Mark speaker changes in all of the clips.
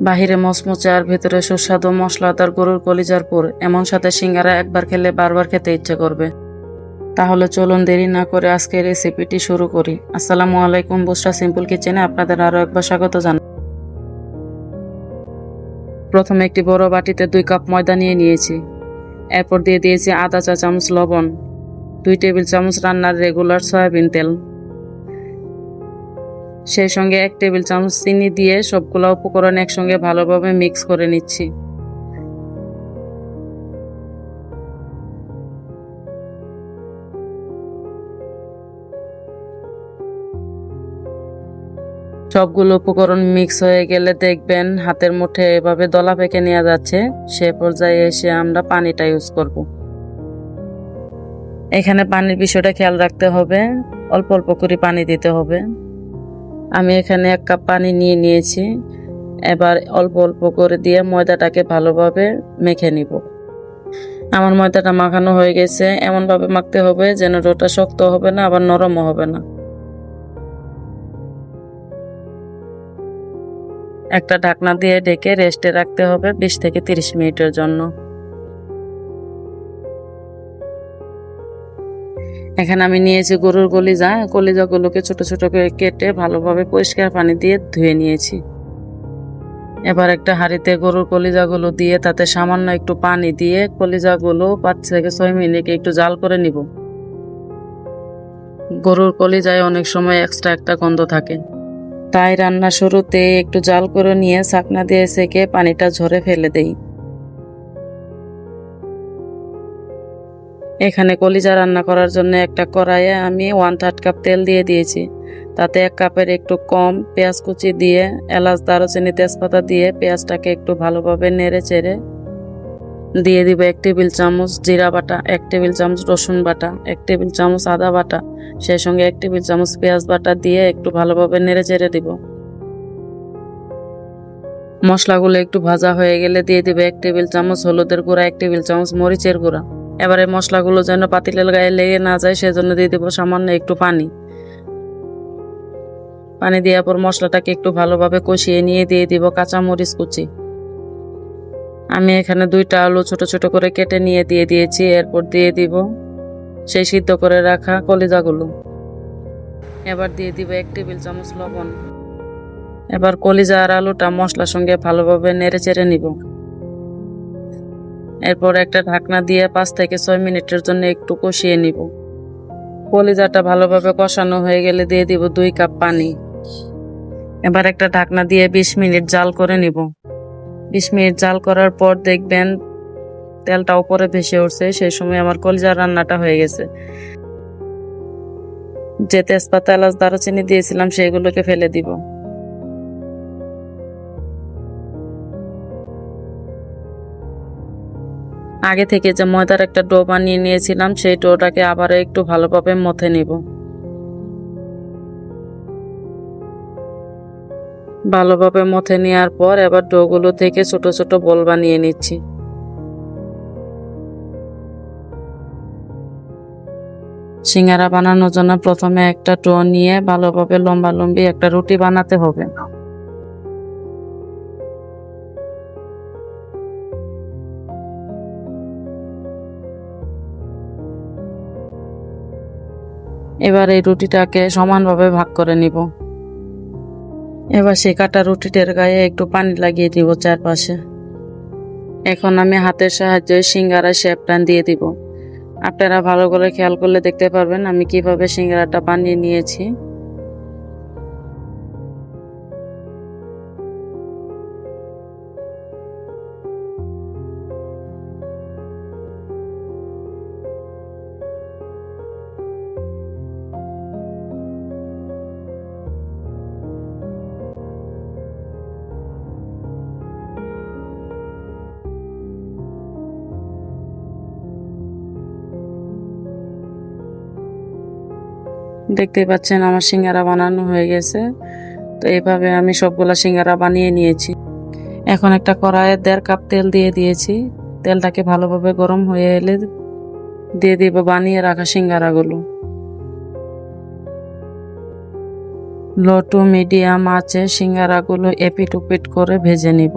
Speaker 1: বাহিরে মচমচে আর ভেতরে সুস্বাদু মশলাদার গরুর কলিজার পুর, এমন সাথে সিঙ্গারা একবার খেলে বারবার খেতে ইচ্ছে করবে। তাহলে চলুন দেরি না করে আজকের রেসিপিটি শুরু করি। আসসালামু আলাইকুম, বুসরা সিম্পল কিচেনে আপনাদের আরও একবার স্বাগত জানাই। প্রথমে একটি বড় বাটিতে 2 কাপ ময়দা নিয়ে নিয়েছি। এরপর দিয়ে দিয়েছি আধা চা চামচ লবণ, 2 টেবিল চামচ রান্নার রেগুলার সয়াবিন তেল, সেই সঙ্গে 1 টেবিল চামচ চিনি দিয়ে সবগুলো উপকরণ একসঙ্গে ভালোভাবে মিক্স করে নিচ্ছি। সবগুলো উপকরণ মিক্স হয়ে গেলে দেখবেন হাতের মুঠে এভাবে দলা পেকে নেওয়া যাচ্ছে। সে পর্যায়ে এসে আমরা পানিটা ইউজ করব। এখানে পানির বিষয়টা খেয়াল রাখতে হবে, অল্প অল্প করে পানি দিতে হবে। আমি এখানে 1 কাপ পানি নিয়ে নিয়েছি। এবার অল্প অল্প করে দিয়ে ময়দাটাকে ভালোভাবে মেখে নিব। আমার ময়দাটা মাখানো হয়ে গেছে। এমনভাবে মাখতে হবে যেন ডোটা শক্ত হবে না, আবার নরমও হবে না। একটা ঢাকনা দিয়ে ঢেকে রেস্টে রাখতে হবে 20 থেকে 30 মিনিটের জন্য। এখানে আমি নিয়েছি গরুর কলিজাগুলোকে ছোট ছোট করে কেটে ভালোভাবে পরিষ্কার পানি দিয়ে ধুয়ে নিয়েছি। এবার একটা হাঁড়িতে গরুর কলিজাগুলো দিয়ে তাতে সামান্য একটু পানি দিয়ে কলিজাগুলো 5 থেকে 6 মিনিট একটু জাল করে নিব। গরুর কলিজায় অনেক সময় এক্সট্রা একটা গন্ধ থাকে, তাই রান্না শুরুতে একটু জাল করে নিয়ে ছাকনা দিয়ে সেকে পানিটা ঝরে ফেলে দেই। এখানে কলিজা রান্না করার জন্য একটা কড়াইয়ে আমি 1/3 কাপ তেল দিয়ে দিয়েছি। তাতে 1 কাপের একটু কম পেঁয়াজ কুচি দিয়ে এলাচ, দারুচিনি, তেজপাতা দিয়ে পেঁয়াজটাকে একটু ভালোভাবে নেড়ে চেড়ে দিয়ে দিব 1 টেবিল চামচ জিরা বাটা, 1 টেবিল চামচ রসুন বাটা, 1 টেবিল চামচ আদা বাটা, সেই সঙ্গে 1 টেবিল চামচ পেঁয়াজ বাটা দিয়ে একটু ভালোভাবে নেড়ে চেড়ে দিব। মশলাগুলো একটু ভাজা হয়ে গেলে দিয়ে দিব 1 টেবিল চামচ হলুদের গুঁড়া, 1 টেবিল চামচ মরিচের গুঁড়া। এবারে মশলাগুলো যেন পাতিলের গায়ে লেগে না যায় সেজন্য দিয়ে দিব সামান্য একটু পানি। পানি দেওয়ার পর মশলাটাকে একটু ভালোভাবে কষিয়ে নিয়ে দিয়ে দিব কাঁচা মরিচ কুচি। আমি এখানে 2টা আলু ছোট ছোট করে কেটে নিয়ে দিয়ে দিয়েছি। এরপর দিয়ে দিব সেই সিদ্ধ করে রাখা কলিজাগুলো। এবার দিয়ে দিব 1 টেবিল চামচ লবণ। এবার কলিজা আর আলুটা মশলার সঙ্গে ভালোভাবে নেড়ে চেড়ে নিব। এরপর একটা ঢাকনা দিয়ে 5 থেকে 6 মিনিটের জন্য একটু কষিয়ে নিব। কলিজাটা ভালোভাবে কষানো হয়ে গেলে দিয়ে দিব 2 কাপ পানি। এবার একটা ঢাকনা দিয়ে 20 মিনিট জাল করে নিব। 20 মিনিট জাল করার পর দেখবেন তেলটা উপরে ভেসে উঠছে, সেই সময় আমার কলিজার রান্নাটা হয়ে গেছে। যে তেজপাতা, এলাচ, দারুচিনি দিয়েছিলাম সেগুলোকে ফেলে দিব। আগে থেকে যে ময়দার একটা ডো বানিয়ে নিয়েছিলাম সেই ডোটাকে আবারও একটু ভালোভাবে মথে নিব। ভালোভাবে মথে নেওয়ার পর এবার ডোগুলো থেকে ছোট ছোট বল বানিয়ে নিচ্ছি। সিঙ্গারা বানানোর জন্য প্রথমে একটা ডো নিয়ে ভালোভাবে লম্বালম্বি একটা রুটি বানাতে হবে। এবার এই রুটিটাকে সমানভাবে ভাগ করে নিব। এবার সেই কাটা রুটিটার গায়ে একটু পানি লাগিয়ে দিব চারপাশে। এখন আমি হাতের সাহায্যে সিঙ্গারা শেপটা দিয়ে দিব। আপনারা ভালো করে খেয়াল করলে দেখতে পারবেন আমি কিভাবে সিঙ্গারাটা বানিয়ে নিয়েছি। দেখতেই পাচ্ছেন আমার সিঙ্গারা বানানো হয়ে গেছে। তো এইভাবে আমি সবগুলা সিঙ্গারা বানিয়ে নিয়েছি। এখন একটা কড়াইয়ে 1.5 কাপ তেল দিয়ে দিয়েছি। তেলটাকে ভালোভাবে গরম হয়ে এলে দিয়ে দিব বানিয়ে রাখা সিঙ্গারাগুলো। লো টু মিডিয়াম আঁচে সিঙ্গারাগুলো এপিট ওপিট করে ভেজে নিব।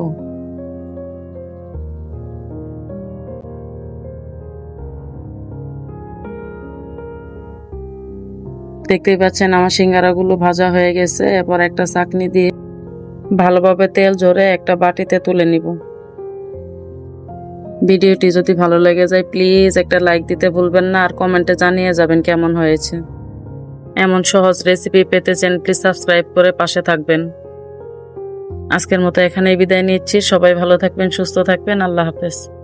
Speaker 1: দেখতেই পাচ্ছেন আমার সিঙ্গারাগুলো ভাজা হয়ে গেছে। এরপর একটা চাকনি দিয়ে ভালোভাবে তেল ঝরে একটা বাটিতে তুলে নিব। ভিডিওটি যদি ভালো লেগে যায় প্লিজ একটা লাইক দিতে ভুলবেন না, আর কমেন্টে জানিয়ে যাবেন কেমন হয়েছে। এমন সহজ রেসিপি পেতে চ্যানেলটি সাবস্ক্রাইব করে পাশে থাকবেন। আজকের মতো এখানেই বিদায় নিচ্ছি। সবাই ভালো থাকবেন, সুস্থ থাকবেন। আল্লাহ হাফেজ।